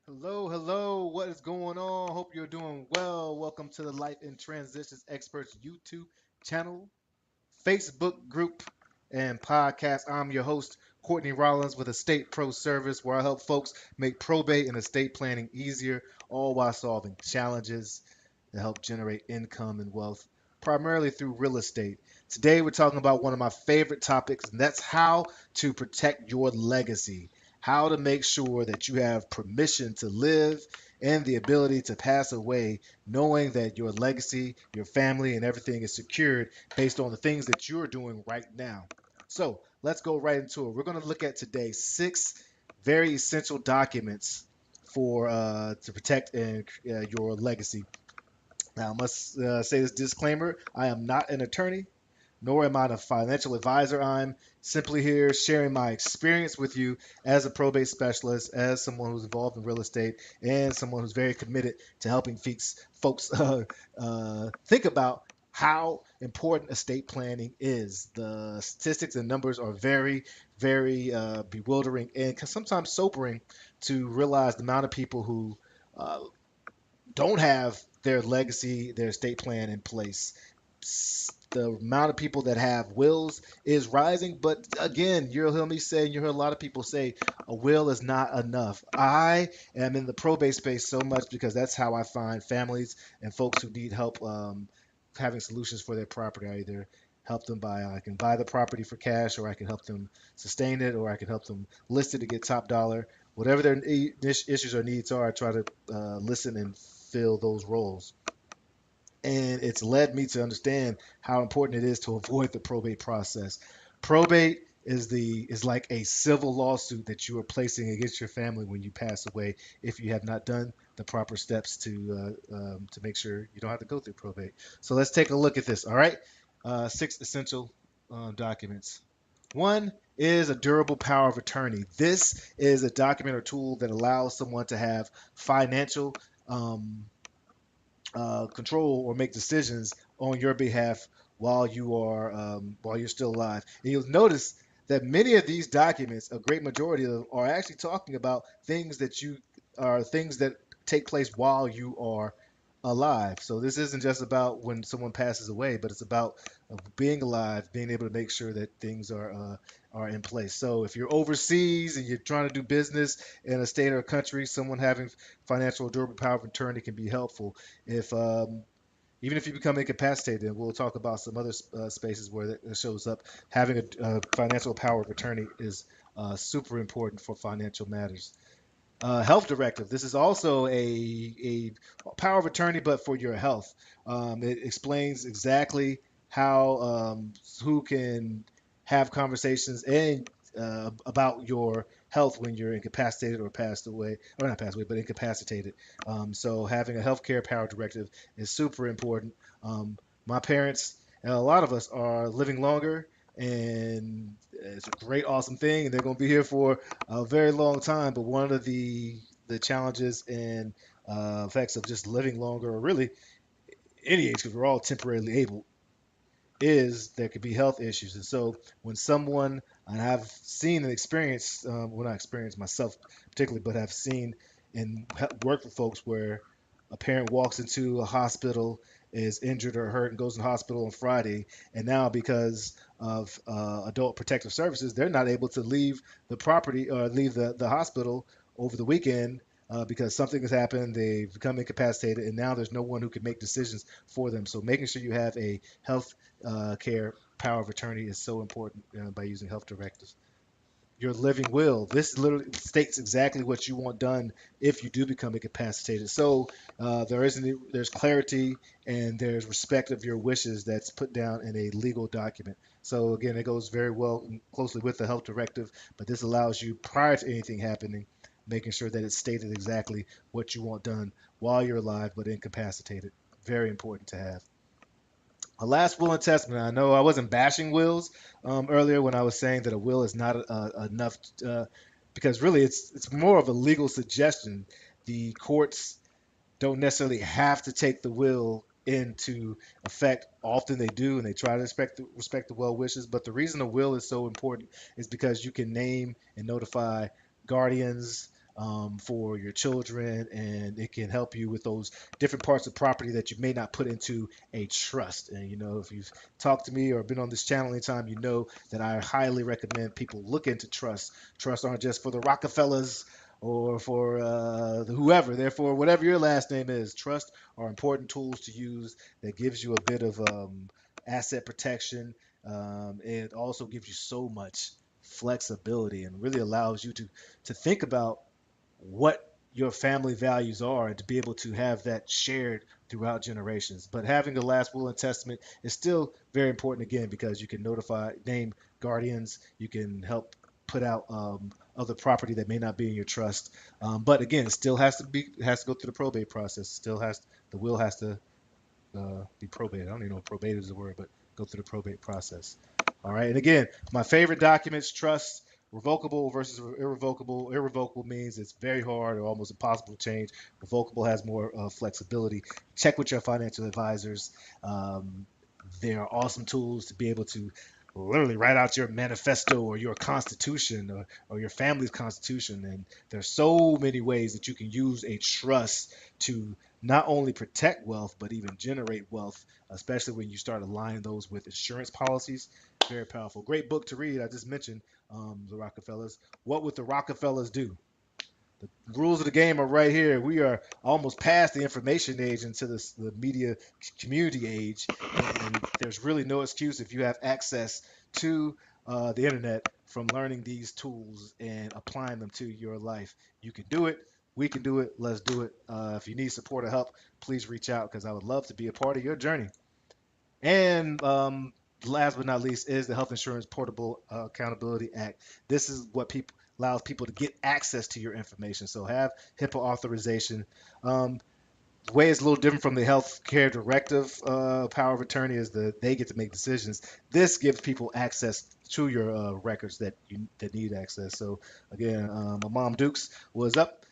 Hello, hello. What is going on? Hope you're doing well. Welcome to the Life in Transitions Experts YouTube channel, Facebook group, and podcast. I'm your host, Courtney Rollins with Estate Pro Service, where I help folks make probate and estate planning easier, all while solving challenges that help generate income and wealth, primarily through real estate. Today, we're talking about one of my favorite topics, and that's how to protect your legacy. How to make sure that you have permission to live and the ability to pass away, knowing that your legacy, your family, and everything is secured based on the things that you're doing right now. So let's go right into it. We're going to look at today six very essential documents for to protect your legacy. Now, I must say this disclaimer: I am not an attorney, nor am I a financial advisor. I'm simply here sharing my experience with you as a probate specialist, as someone who's involved in real estate, and someone who's very committed to helping folks think about how important estate planning is. The statistics and numbers are very, very bewildering and sometimes sobering to realize the amount of people who uh, don't have their legacy, their estate plan in place. The amount of people that have wills is rising, but again, you'll hear me say, you hear a lot of people say, a will is not enough. I am in the probate space so much because that's how I find families and folks who need help having solutions for their property. I either help them buy, I can buy the property for cash, or I can help them sustain it, or I can help them list it to get top dollar. Whatever their issues or needs are, I try to listen and fill those roles. And it's led me to understand how important it is to avoid the probate process. Probate is like a civil lawsuit that you are placing against your family when you pass away if you have not done the proper steps to make sure you don't have to go through probate. So let's take a look at this. All right, six essential documents. One is a durable power of attorney. This is a document or tool that allows someone to have financial um, control or make decisions on your behalf while you're still alive. And you'll notice that many of these documents, a great majority of them, are actually talking about things that take place while you are alive. So this isn't just about when someone passes away, but it's about being alive, being able to make sure that things are in place. So if you're overseas and you're trying to do business in a state or a country, someone having financial durable power of attorney can be helpful. If Even if you become incapacitated, and we'll talk about some other spaces where it shows up, having a financial power of attorney is super important for financial matters. Health directive. This is also a power of attorney, but for your health. It explains exactly how who can have conversations and about your health when you're incapacitated or passed away, or not passed away, but incapacitated. So having a healthcare power directive is super important. Um, my parents and a lot of us are living longer, and it's a great, awesome thing, and they're going to be here for a very long time. But one of the challenges and effects of just living longer, or really any age, because we're all temporarily able, is there could be health issues. And so when someone, and I've seen and experienced, well, not experienced myself particularly, but I've seen and worked with folks where a parent walks into a hospital, is injured or hurt, and goes in the hospital on Friday, and now because of adult protective services, they're not able to leave the property or leave the hospital over the weekend because something has happened, they've become incapacitated, and now there's no one who can make decisions for them. So making sure you have a health care power of attorney is so important by using health directives. Your living will. This literally states exactly what you want done if you do become incapacitated. So there's clarity and there's respect of your wishes that's put down in a legal document. So again, it goes very well and closely with the health directive, but this allows you prior to anything happening, making sure that it's stated exactly what you want done while you're alive but incapacitated. Very important to have. A last will and testament. I know I wasn't bashing wills earlier when I was saying that a will is not enough because really it's more of a legal suggestion. The courts don't necessarily have to take the will into effect. Often they do, and they try to respect the well wishes. But the reason a will is so important is because you can name and notify guardians, for your children, and it can help you with those different parts of property that you may not put into a trust. And if you've talked to me or been on this channel anytime, you know that I highly recommend people look into trusts. Trusts aren't just for the Rockefellers or for whoever. Therefore, whatever your last name is, trusts are important tools to use that gives you a bit of asset protection. It also gives you so much flexibility and really allows you to think about what your family values are and to be able to have that shared throughout generations. But having a last will and testament is still very important again because you can name guardians, you can help put out other property that may not be in your trust. But again, it still has to go through the probate process. Still has the will has to be probated. I don't even know if probate is the word, but go through the probate process. All right. And again, my favorite documents, trust, revocable versus irrevocable. Irrevocable means it's very hard or almost impossible to change. Revocable has more flexibility. Check with your financial advisors. Um, they are awesome tools to be able to literally write out your manifesto or your constitution or your family's constitution. And there's so many ways that you can use a trust to not only protect wealth, but even generate wealth, especially when you start aligning those with insurance policies. Very powerful. Great book to read. I just mentioned the Rockefellers. What would the Rockefellers do? The rules of the game are right here. We are almost past the information age into the media community age, and there's really no excuse if you have access to the internet from learning these tools and applying them to your life. You can do it. We can do it. Let's do it. If you need support or help, please reach out because I would love to be a part of your journey. And last but not least is the Health Insurance Portable Accountability Act. This is what people allows people to get access to your information. So have HIPAA authorization. The way it's a little different from the healthcare directive power of attorney is that they get to make decisions. This gives people access to your records that need access. So again, my mom Dukes was up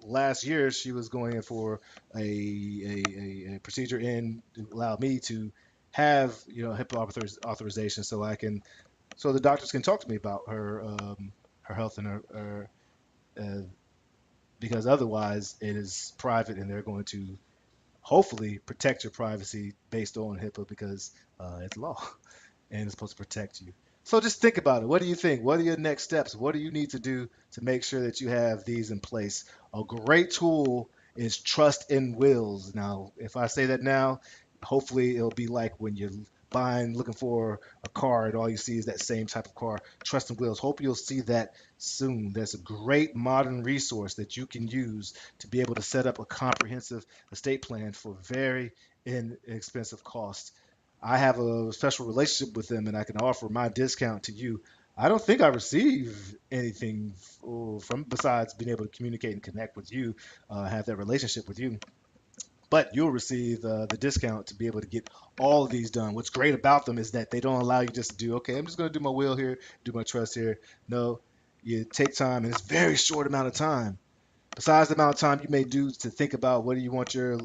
last year. She was going in for a procedure and allowed me to have HIPAA authorization so the doctors can talk to me about her health and her uh, because otherwise it is private and they're going to hopefully protect your privacy based on HIPAA because it's law and it's supposed to protect you. So just think about it. What do you think? What are your next steps? What do you need to do to make sure that you have these in place? A great tool is trust in wills. Now, if I say that now, hopefully it'll be like when you're looking for a car, and all you see is that same type of car. Trust in wills. Hope you'll see that soon. There's a great modern resource that you can use to be able to set up a comprehensive estate plan for very inexpensive cost. I have a special relationship with them and I can offer my discount to you. I don't think I receive anything from besides being able to communicate and connect with you, have that relationship with you. But you'll receive the discount to be able to get all of these done. What's great about them is that they don't allow you just to do, okay, I'm just going to do my will here, do my trust here. No, you take time and it's a very short amount of time besides the amount of time you may do to think about what do you want your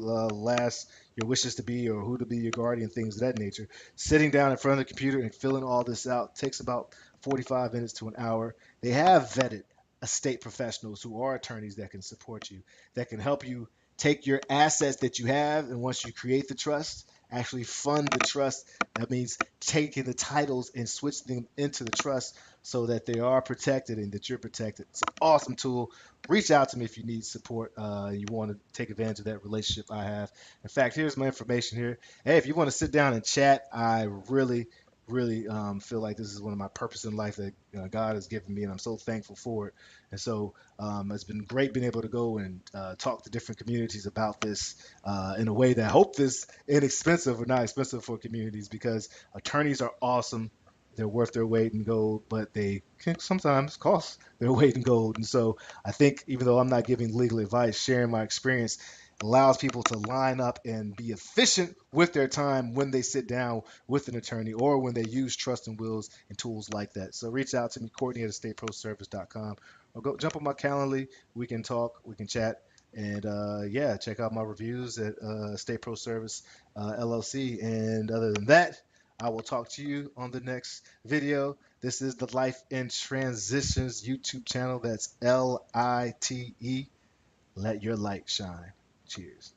wishes to be or who to be your guardian, things of that nature. Sitting down in front of the computer and filling all this out takes about 45 minutes to an hour. They have vetted estate professionals who are attorneys that can support you, that can help you take your assets that you have, and once you create the trust, actually fund the trust. That means taking the titles and switching them into the trust so that they are protected and that you're protected. It's an awesome tool. Reach out to me if you need support. You want to take advantage of that relationship I have. In fact, here's my information here. Hey, if you want to sit down and chat, I really feel like this is one of my purpose in life that God has given me, and I'm so thankful for it. And so it's been great being able to go and talk to different communities about this in a way that I hope is inexpensive or not expensive for communities because attorneys are awesome. They're worth their weight in gold, but they can sometimes cost their weight in gold. And so I think even though I'm not giving legal advice, sharing my experience allows people to line up and be efficient with their time when they sit down with an attorney or when they use trust and wills and tools like that. So reach out to me, Courtney at estateproservice.com, or go jump on my Calendly. We can talk, we can chat, and yeah, check out my reviews at Estate Pro Service LLC. And other than that, I will talk to you on the next video. This is the Life in Transitions YouTube channel. That's LITE. Let your light shine. Cheers.